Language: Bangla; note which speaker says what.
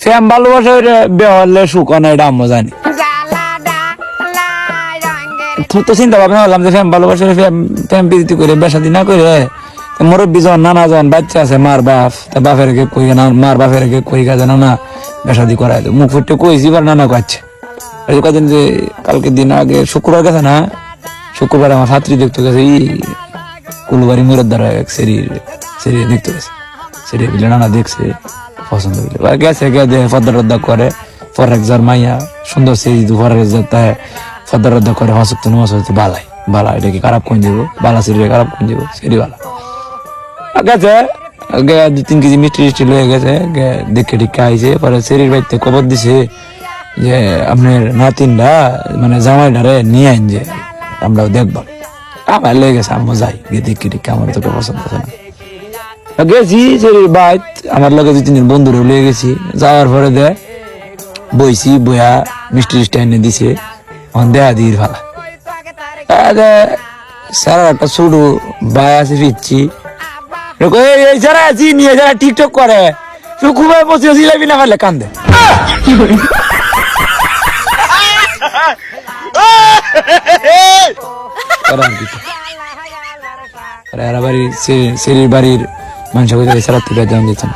Speaker 1: ফ্যাম ভালোবাসা বেহলে সুখ না, এটা আম্মু জানি। তো চিন্তা ভাবনা করলাম যে ফ্যাম ভালোবাসা ফ্যাম প্রীতি করে বেসাদি না করে মুরব্বী জন নানা জন বাচ্চা আছে মার বাপ তা বাপের কই না, মার বাপের কই কাজে না বেসাদি করাই দেয়। মুখ ফুটে কইছি এবার নানা কাচ্ছে কদিন যে কালকে দিন আগে শুক্রবার গেছে না, শুক্রবার আমার ছাত্রী দেখতে গেছে ই কুলবাড়ি মুরের দ্বারা সেরি দেখতে গেছে, সেরি বিলে নানা দেখছে পছন্দ হইলে গেছে গে ফদ্দা টদ্দা করে ফরেক যার মাইয়া সুন্দর সেরি ফরেক যার তাই ফদ্দা টদ্দা করে হসুক তো নস হচ্ছে বালাই বালা, এটা কি খারাপ কোন দিব বালা সেরি খারাপ কোন দিব সেরি বালা গেছে 2-3 কেজি মিষ্টি টিষ্টি লয়ে গেছে দেখে টিকে আইছে পরে সেরির বাড়িতে খবর দিছে যে আপনার নাতিনরা মানে জামাইটারে নিয়ে আইন যে আমরাও দেখবো। আমার লেগে গেছে আম্মু যাই গিয়ে দেখি টিকে, আমার তোকে পছন্দ আছে না গেছি সেরির বাইত আমার লগে 2-3 জন বন্ধুরে লিয়ে গেছি। যাওয়ার পরে বইছি বইয়া মিষ্টি টিষ্টি এনে দিছে দেয়া দির ভালা সারা একটা ছোট ভাই আছে ফিরছি এই যারা আছি নিয়ে যারা টিকটক করে খুব বসে জিলাবি না পারলে কান্দে। বাড়ির সেরির বাড়ির মানুষ সারা থেকে জান দিচ্ছেন।